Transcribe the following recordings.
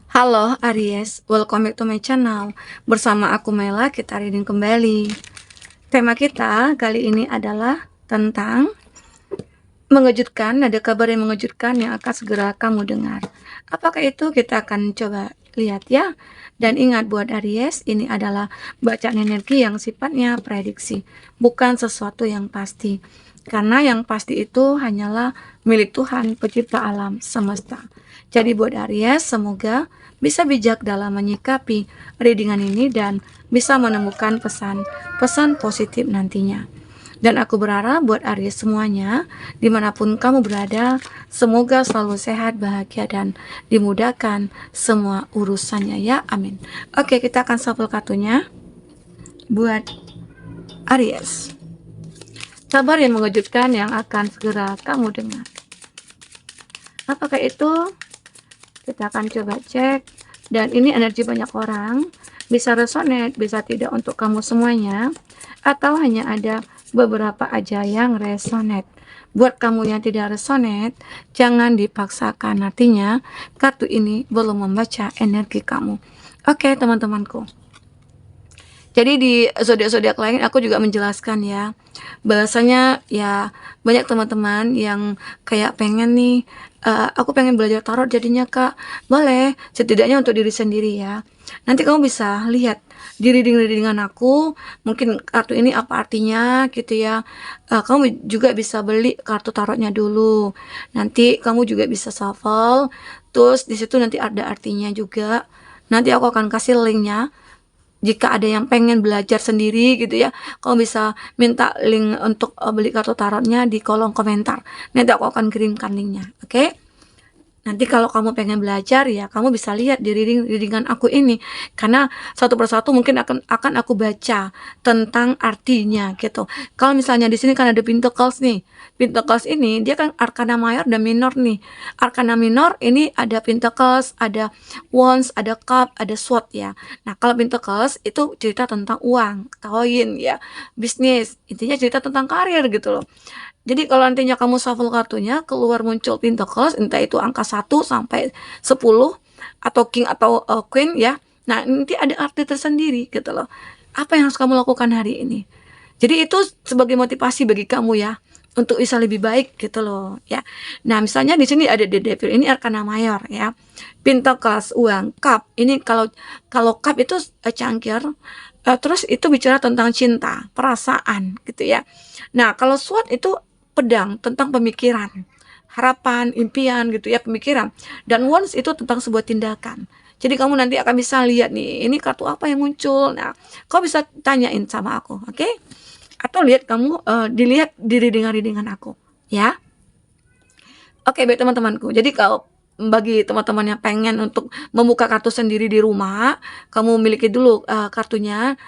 Halo Aries, welcome back to my channel. Bersama aku Mela, kita reading kembali. Tema kita kali ini adalah tentang mengejutkan, ada kabar yang mengejutkan yang akan segera kamu dengar. Apakah itu? Kita akan coba lihat ya. Dan ingat buat Aries, ini adalah bacaan energi yang sifatnya prediksi, bukan sesuatu yang pasti. Karena yang pasti itu hanyalah milik Tuhan, pencipta alam semesta. Jadi buat Aries, semoga bisa bijak dalam menyikapi readingan ini dan bisa menemukan pesan-pesan positif nantinya. Dan aku berharap buat Aries semuanya, dimanapun kamu berada, semoga selalu sehat, bahagia, dan dimudahkan semua urusannya ya, amin. Oke, kita akan shuffle kartunya buat Aries. Kabar yang mengejutkan yang akan segera kamu dengar. Apakah itu? Kita akan coba cek. Dan ini energi banyak orang, bisa resonate, bisa tidak untuk kamu semuanya, atau hanya ada beberapa aja yang resonate. Buat kamu yang tidak resonate, jangan dipaksakan, artinya kartu ini belum membaca energi kamu. Oke teman-temanku, jadi di zodiak-zodiak lain aku juga menjelaskan ya, bahasanya ya banyak teman-teman yang kayak pengen nih, aku pengen belajar tarot jadinya kak, boleh, setidaknya untuk diri sendiri ya. Nanti kamu bisa lihat di reading-readingan aku, mungkin kartu ini apa artinya gitu ya. Kamu juga bisa beli kartu tarotnya dulu, nanti kamu juga bisa shuffle, terus disitu nanti ada artinya juga. Nanti aku akan kasih linknya. Jika ada yang pengen belajar sendiri gitu ya, kamu bisa minta link untuk beli kartu tarotnya di kolom komentar. Nanti aku akan kirimkan linknya, oke? Nanti kalau kamu pengen belajar ya kamu bisa lihat di readingan aku ini, karena satu persatu mungkin akan aku baca tentang artinya gitu. Kalau misalnya di sini kan ada Pentacles nih, Pentacles ini dia kan arkana mayor dan minor nih. Arkana minor ini ada Pentacles, ada Wands, ada Cup, ada Sword ya. Nah kalau Pentacles itu cerita tentang uang, koin ya, bisnis, intinya cerita tentang karir gitu loh. Jadi kalau nantinya kamu shuffle kartunya, keluar muncul Pentacles, entah itu angka 1 sampai 10, atau King atau Queen ya. Nah, nanti ada arti tersendiri gitu loh. Apa yang harus kamu lakukan hari ini? Jadi itu sebagai motivasi bagi kamu ya, untuk bisa lebih baik gitu loh ya. Nah, misalnya di sini ada The Devil, ini arkana mayor ya. Pentacles, uang, Cup. Ini kalau Cup itu cangkir, terus itu bicara tentang cinta, perasaan gitu ya. Nah, kalau Sword itu pedang, tentang pemikiran, harapan, impian gitu ya, pemikiran. Dan Wands itu tentang sebuah tindakan. Jadi kamu nanti akan bisa lihat nih, ini kartu apa yang muncul. Nah, kau bisa tanyain sama aku, oke? Atau lihat kamu dilihat di readingan aku, ya. Oke, baik teman-temanku. Jadi kalau bagi teman-teman yang pengen untuk membuka kartu sendiri di rumah, kamu miliki dulu kartunya.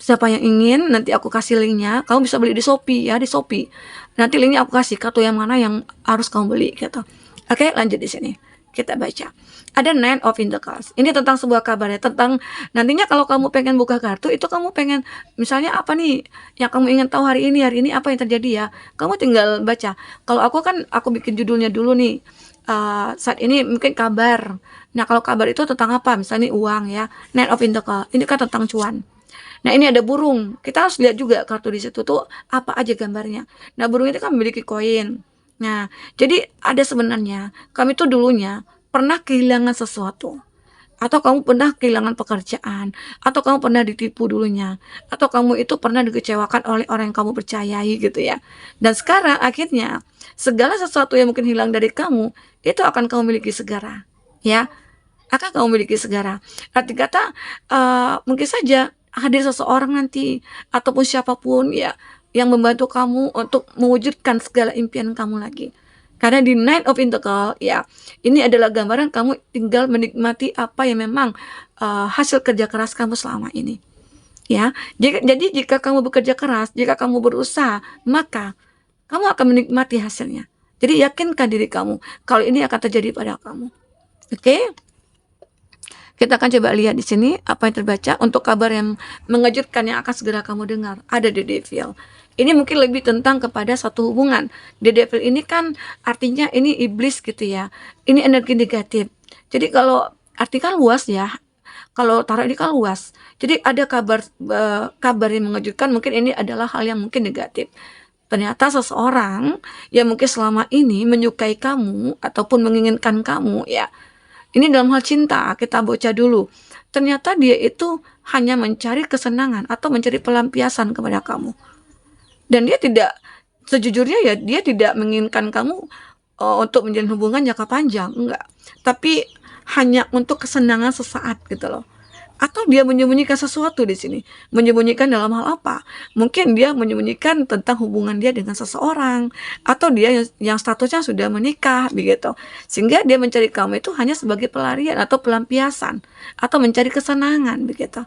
Siapa yang ingin, nanti aku kasih linknya. Kamu bisa beli di Shopee ya, di Shopee. Nanti linknya aku kasih kartu yang mana yang harus kamu beli gitu. Oke, lanjut di sini. Kita baca. Ada Nine of Pentacles. Ini tentang sebuah kabar ya, tentang nantinya kalau kamu pengen buka kartu itu, kamu pengen misalnya apa nih yang kamu ingin tahu hari ini apa yang terjadi ya. Kamu tinggal baca. Kalau aku kan aku bikin judulnya dulu nih. Saat ini mungkin kabar. Nah, kalau kabar itu tentang apa? Misalnya uang ya. Nine of Pentacles. Ini kan tentang cuan. Nah, ini ada burung. Kita harus lihat juga kartu di situ tuh apa aja gambarnya. Nah, burung itu kan memiliki koin. Nah, jadi ada sebenarnya kami tuh dulunya pernah kehilangan sesuatu. Atau kamu pernah kehilangan pekerjaan, atau kamu pernah ditipu dulunya, atau kamu itu pernah dikecewakan oleh orang yang kamu percayai gitu ya. Dan sekarang akhirnya segala sesuatu yang mungkin hilang dari kamu itu akan kamu miliki segera, ya. Akan kamu miliki segera. Arti kata mungkin saja hadir seseorang nanti ataupun siapapun ya yang membantu kamu untuk mewujudkan segala impian kamu lagi. Karena di Nine of Pentacles ya, ini adalah gambaran kamu tinggal menikmati apa yang memang hasil kerja keras kamu selama ini. Ya, jadi jika kamu bekerja keras, jika kamu berusaha, maka kamu akan menikmati hasilnya. Jadi yakinkan diri kamu kalau ini akan terjadi pada kamu. Oke? Kita akan coba lihat di sini apa yang terbaca untuk kabar yang mengejutkan yang akan segera kamu dengar. Ada The Devil. Ini mungkin lebih tentang kepada satu hubungan. The Devil ini kan artinya ini iblis gitu ya. Ini energi negatif. Jadi kalau artikan luas ya. Kalau tarot ini kan luas. Jadi ada kabar yang mengejutkan, mungkin ini adalah hal yang mungkin negatif. Ternyata seseorang yang mungkin selama ini menyukai kamu ataupun menginginkan kamu ya. Ini dalam hal cinta, kita baca dulu. Ternyata dia itu hanya mencari kesenangan atau mencari pelampiasan kepada kamu. Dan dia tidak, sejujurnya ya, dia tidak menginginkan kamu untuk menjalin hubungan jangka panjang, enggak. Tapi hanya untuk kesenangan sesaat gitu loh. Atau dia menyembunyikan sesuatu di sini. Menyembunyikan dalam hal apa? Mungkin dia menyembunyikan tentang hubungan dia dengan seseorang, atau dia yang statusnya sudah menikah begitu. Sehingga dia mencari kamu itu hanya sebagai pelarian atau pelampiasan, atau mencari kesenangan begitu.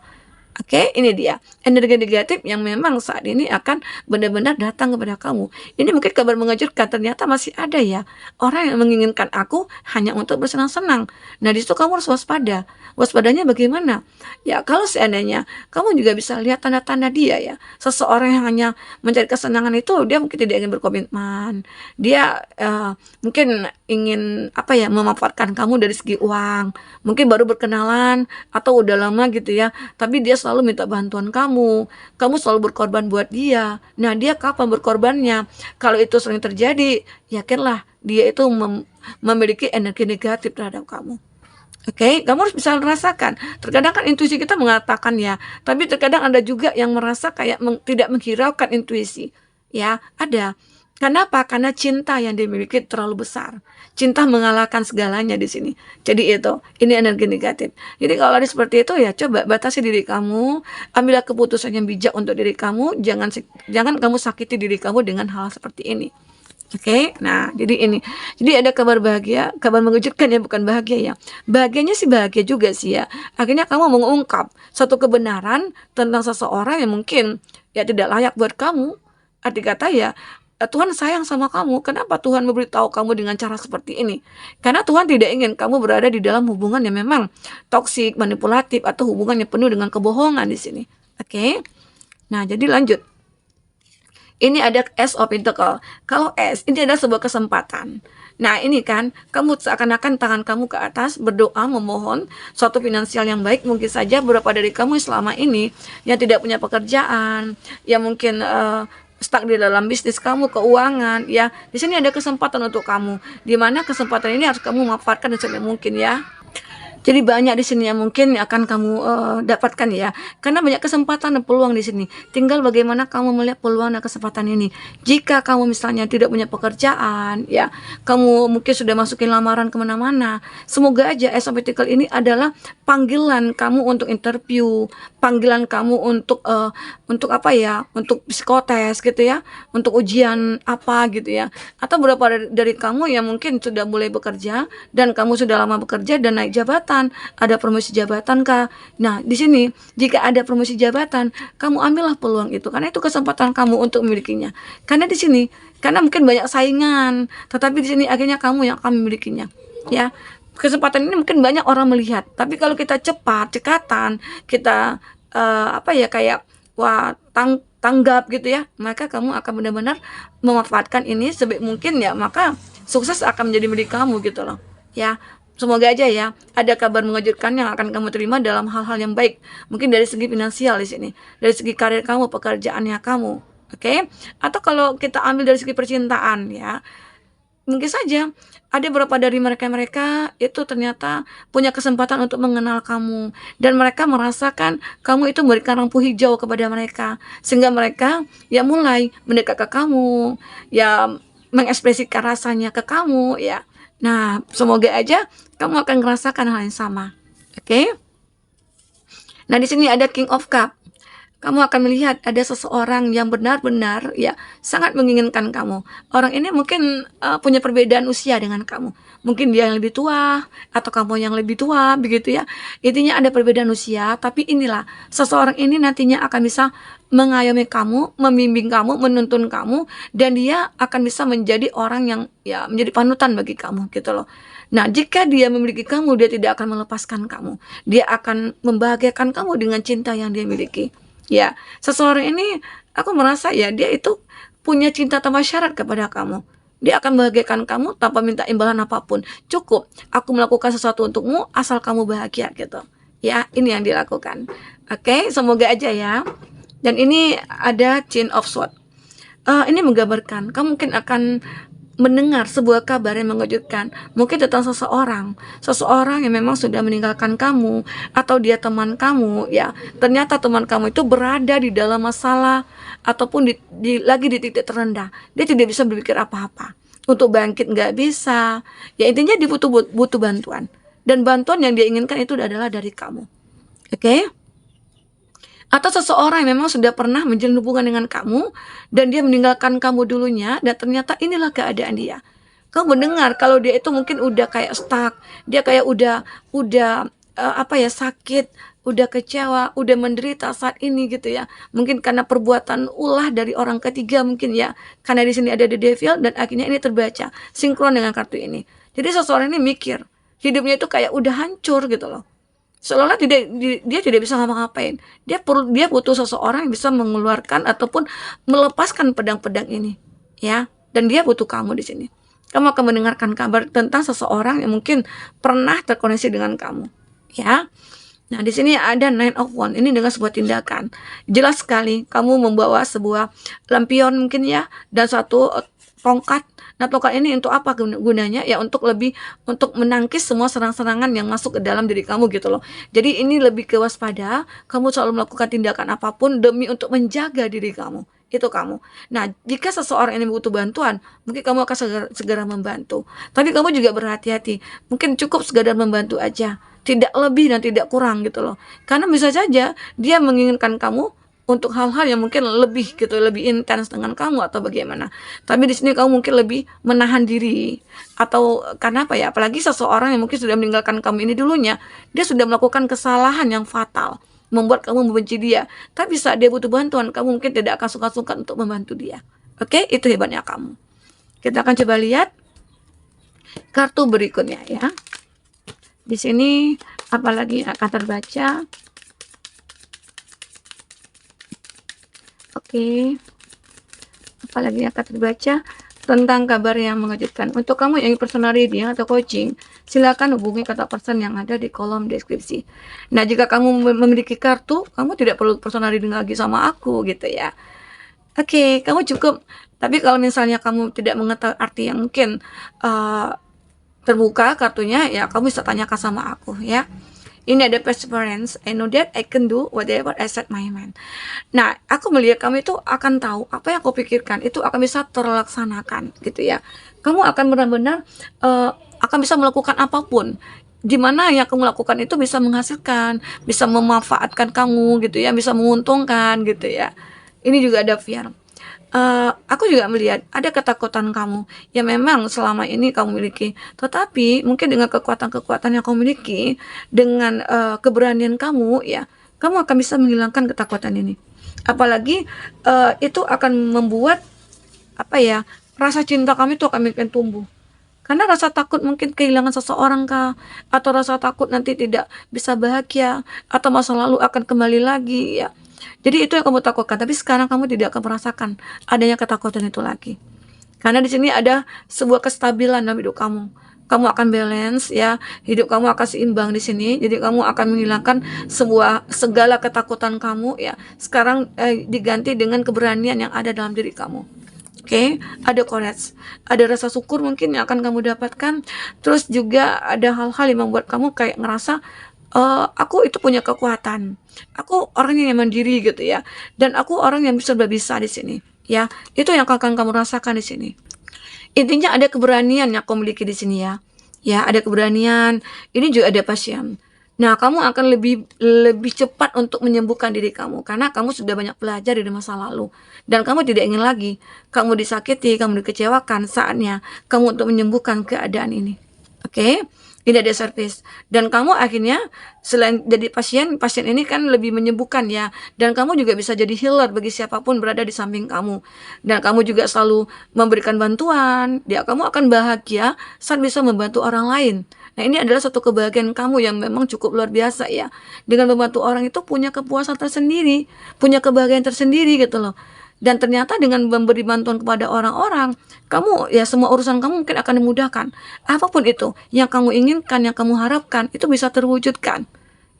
Oke, ini dia energi negatif yang memang saat ini akan benar-benar datang kepada kamu. Ini mungkin kabar mengejutkan, ternyata masih ada ya orang yang menginginkan aku hanya untuk bersenang-senang. Nah, di situ kamu harus waspada. Waspadanya bagaimana? Ya, kalau seandainya kamu juga bisa lihat tanda-tanda dia ya. Seseorang yang hanya mencari kesenangan itu, dia mungkin tidak ingin berkomitmen. Dia mungkin ingin apa ya, memanfaatkan kamu dari segi uang. Mungkin baru berkenalan atau udah lama gitu ya, tapi dia selalu minta bantuan kamu selalu berkorban buat dia. Nah, dia kapan berkorbannya? Kalau itu sering terjadi, yakinlah dia itu memiliki energi negatif terhadap kamu. Oke, kamu harus bisa merasakan. Terkadang kan intuisi kita mengatakan ya, tapi terkadang ada juga yang merasa kayak tidak menghiraukan intuisi. Ya, ada. Kenapa? Karena cinta yang dimiliki terlalu besar. Cinta mengalahkan segalanya di sini. Jadi ini energi negatif. Jadi kalau ada seperti itu ya, coba batasi diri kamu, ambillah keputusan yang bijak untuk diri kamu, jangan kamu sakiti diri kamu dengan hal seperti ini. Oke, nah jadi ini. Jadi ada kabar bahagia, kabar mengejutkan ya, bukan bahagia ya. Bahagianya sih bahagia juga sih ya. Akhirnya kamu mengungkap satu kebenaran tentang seseorang yang mungkin ya tidak layak buat kamu. Arti kata ya, Tuhan sayang sama kamu. Kenapa Tuhan memberitahu kamu dengan cara seperti ini? Karena Tuhan tidak ingin kamu berada di dalam hubungan yang memang toksik, manipulatif, atau hubungan yang penuh dengan kebohongan di sini. Oke? Nah, jadi lanjut. Ini ada Ace of Pentacle. Kalau Ace, ini adalah sebuah kesempatan. Nah, ini kan, kamu seakan-akan tangan kamu ke atas, berdoa, memohon suatu finansial yang baik. Mungkin saja beberapa dari kamu selama ini yang tidak punya pekerjaan, yang mungkin stuck di dalam bisnis kamu, keuangan, ya. Di sini ada kesempatan untuk kamu. Di mana kesempatan ini harus kamu manfaatkan sebaik mungkin ya. Jadi banyak di sini yang mungkin akan kamu dapatkan ya, karena banyak kesempatan dan peluang di sini. Tinggal bagaimana kamu melihat peluang dan kesempatan ini. Jika kamu misalnya tidak punya pekerjaan, ya, kamu mungkin sudah masukin lamaran kemana-mana. Semoga aja Ace of Pentacles ini adalah panggilan kamu untuk interview, panggilan kamu untuk apa ya, untuk psikotes gitu ya, untuk ujian apa gitu ya. Atau beberapa dari kamu yang mungkin sudah mulai bekerja dan kamu sudah lama bekerja dan naik jabatan. Ada promosi jabatan kah? Nah, di sini jika ada promosi jabatan, kamu ambillah peluang itu karena itu kesempatan kamu untuk memilikinya. Karena di sini, karena mungkin banyak saingan, tetapi di sini akhirnya kamu yang akan memilikinya. Ya. Kesempatan ini mungkin banyak orang melihat, tapi kalau kita cekatan, kita kayak tanggap gitu ya, maka kamu akan benar-benar memanfaatkan ini sebaik mungkin ya, maka sukses akan menjadi milik kamu gitu loh. Ya. Semoga aja ya ada kabar mengejutkan yang akan kamu terima dalam hal-hal yang baik. Mungkin dari segi finansial di sini, dari segi karir kamu, pekerjaannya kamu, oke? Atau kalau kita ambil dari segi percintaan ya, mungkin saja ada beberapa dari mereka itu ternyata punya kesempatan untuk mengenal kamu dan mereka merasakan kamu itu memberikan lampu hijau kepada mereka sehingga mereka ya mulai mendekat ke kamu, ya mengekspresikan rasanya ke kamu ya. Nah, semoga aja kamu akan merasakan hal yang sama. Oke? Nah, di sini ada King of Cup. Kamu akan melihat ada seseorang yang benar-benar ya sangat menginginkan kamu. Orang ini mungkin punya perbedaan usia dengan kamu. Mungkin dia yang lebih tua atau kamu yang lebih tua begitu ya. Intinya ada perbedaan usia, tapi inilah seseorang ini nantinya akan bisa mengayomi kamu, membimbing kamu, menuntun kamu, dan dia akan bisa menjadi orang yang ya menjadi panutan bagi kamu gitu loh. Nah, jika dia memiliki kamu, dia tidak akan melepaskan kamu. Dia akan membahagiakan kamu dengan cinta yang dia miliki. Ya, seseorang ini aku merasa ya dia itu punya cinta tanpa syarat kepada kamu. Dia akan membahagiakan kamu tanpa minta imbalan apapun. Cukup aku melakukan sesuatu untukmu asal kamu bahagia gitu. Ya, ini yang dilakukan. Oke, semoga aja ya. Dan ini ada Queen of Swords. Ini menggambarkan kamu mungkin akan mendengar sebuah kabar yang mengejutkan, mungkin tentang seseorang yang memang sudah meninggalkan kamu, atau dia teman kamu ya, ternyata teman kamu itu berada di dalam masalah ataupun lagi di titik terendah, dia tidak bisa berpikir apa-apa, untuk bangkit nggak bisa, ya intinya dia butuh bantuan, dan bantuan yang dia inginkan itu adalah dari kamu. Oke? Atau seseorang yang memang sudah pernah menjalin hubungan dengan kamu dan dia meninggalkan kamu dulunya dan ternyata inilah keadaan dia. Kamu mendengar kalau dia itu mungkin udah kayak stuck, dia kayak udah sakit, udah kecewa, udah menderita saat ini gitu ya. Mungkin karena perbuatan ulah dari orang ketiga mungkin ya. Karena di sini ada the devil dan akhirnya ini terbaca sinkron dengan kartu ini. Jadi seseorang ini mikir, hidupnya itu kayak udah hancur gitu loh. Seolah-olah dia tidak bisa ngapa-ngapain. Dia butuh seseorang yang bisa mengeluarkan ataupun melepaskan pedang-pedang ini, ya. Dan dia butuh kamu di sini. Kamu akan mendengarkan kabar tentang seseorang yang mungkin pernah terkoneksi dengan kamu, ya. Nah, di sini ada Nine of Wands. Ini dengan sebuah tindakan. Jelas sekali kamu membawa sebuah lampion mungkin ya, dan satu tongkat. Nah, tongkat ini untuk apa gunanya? Ya untuk menangkis semua serang-serangan yang masuk ke dalam diri kamu gitu loh. Jadi ini lebih ke waspada, kamu selalu melakukan tindakan apapun demi untuk menjaga diri kamu. Itu kamu. Nah, jika seseorang ini butuh bantuan, mungkin kamu akan segera membantu. Tapi kamu juga berhati-hati. Mungkin cukup sekadar membantu aja, tidak lebih dan tidak kurang gitu loh. Karena bisa saja dia menginginkan kamu untuk hal-hal yang mungkin lebih gitu, lebih intens dengan kamu atau bagaimana. Tapi di sini kamu mungkin lebih menahan diri, atau karena apa ya? Apalagi seseorang yang mungkin sudah meninggalkan kamu ini dulunya, dia sudah melakukan kesalahan yang fatal, membuat kamu membenci dia. Tapi saat dia butuh bantuan, kamu mungkin tidak akan sungkan-sungkan untuk membantu dia. Oke, itu hebatnya kamu. Kita akan coba lihat kartu berikutnya ya. Di sini apalagi akan terbaca. Oke, apalagi akan terbaca tentang kabar yang mengejutkan. Untuk kamu yang personal reading atau coaching, silakan hubungi kontak person yang ada di kolom deskripsi. Nah, jika kamu memiliki kartu, kamu tidak perlu personal reading lagi sama aku gitu ya. Oke, kamu cukup. Tapi kalau misalnya kamu tidak mengetahui arti yang mungkin terbuka kartunya, ya kamu bisa tanyakan sama aku ya. Ini ada perseverance. I know that I can do whatever I set my mind. Nah, aku melihat kamu itu akan tahu apa yang kau pikirkan itu akan bisa terlaksanakan gitu ya. Kamu akan benar-benar akan bisa melakukan apapun. Di mana yang kamu lakukan itu bisa menghasilkan, bisa memanfaatkan kamu gitu ya, bisa menguntungkan gitu ya. Ini juga ada fear. Aku juga melihat ada ketakutan kamu yang memang selama ini kamu miliki, tetapi mungkin dengan kekuatan-kekuatan yang kamu miliki, dengan keberanian kamu ya, kamu akan bisa menghilangkan ketakutan ini. Apalagi itu akan membuat apa ya, rasa cinta kamu itu akan makin tumbuh. Karena rasa takut mungkin kehilangan seseorang kah, atau rasa takut nanti tidak bisa bahagia, atau masa lalu akan kembali lagi ya. Jadi itu yang kamu takutkan, tapi sekarang kamu tidak akan merasakan adanya ketakutan itu lagi. Karena di sini ada sebuah kestabilan dalam hidup kamu. Kamu akan balance ya, hidup kamu akan seimbang di sini. Jadi kamu akan menghilangkan segala ketakutan kamu ya. Sekarang diganti dengan keberanian yang ada dalam diri kamu. Oke, ada courage, ada rasa syukur mungkin yang akan kamu dapatkan. Terus juga ada hal-hal yang membuat kamu kayak ngerasa aku itu punya kekuatan, aku orangnya yang mandiri gitu ya, dan aku orang yang bisa di sini ya. Itu yang akan kamu rasakan di sini. Intinya ada keberanian yang kamu miliki di sini ya. Ya, ada keberanian. Ini juga ada passion. Nah, kamu akan lebih cepat untuk menyembuhkan diri kamu karena kamu sudah banyak belajar dari masa lalu dan kamu tidak ingin lagi kamu disakiti, kamu dikecewakan. Saatnya kamu untuk menyembuhkan keadaan ini. Oke? Ini ada service, dan kamu akhirnya selain jadi pasien ini kan lebih menyembuhkan ya, dan kamu juga bisa jadi healer bagi siapapun berada di samping kamu, dan kamu juga selalu memberikan bantuan. Kamu akan bahagia saat bisa membantu orang lain. Nah, ini adalah satu kebahagiaan kamu yang memang cukup luar biasa ya. Dengan membantu orang itu punya kepuasan tersendiri, punya kebahagiaan tersendiri gitu loh. Dan ternyata dengan memberi bantuan kepada orang-orang, kamu ya semua urusan kamu mungkin akan dimudahkan. Apapun itu yang kamu inginkan, yang kamu harapkan, itu bisa terwujudkan.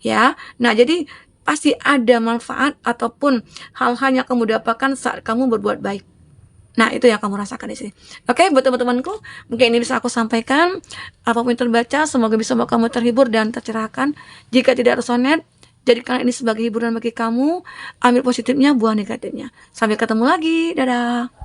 Ya. Nah, jadi pasti ada manfaat ataupun hal-hal yang kamu dapatkan saat kamu berbuat baik. Nah, itu yang kamu rasakan di sini. Oke, buat teman-temanku, mungkin ini bisa aku sampaikan. Apapun yang terbaca, semoga bisa membuat kamu terhibur dan tercerahkan. Jika tidak resonate, jadikan ini sebagai hiburan bagi kamu. Ambil positifnya, buang negatifnya. Sampai ketemu lagi. Dadah.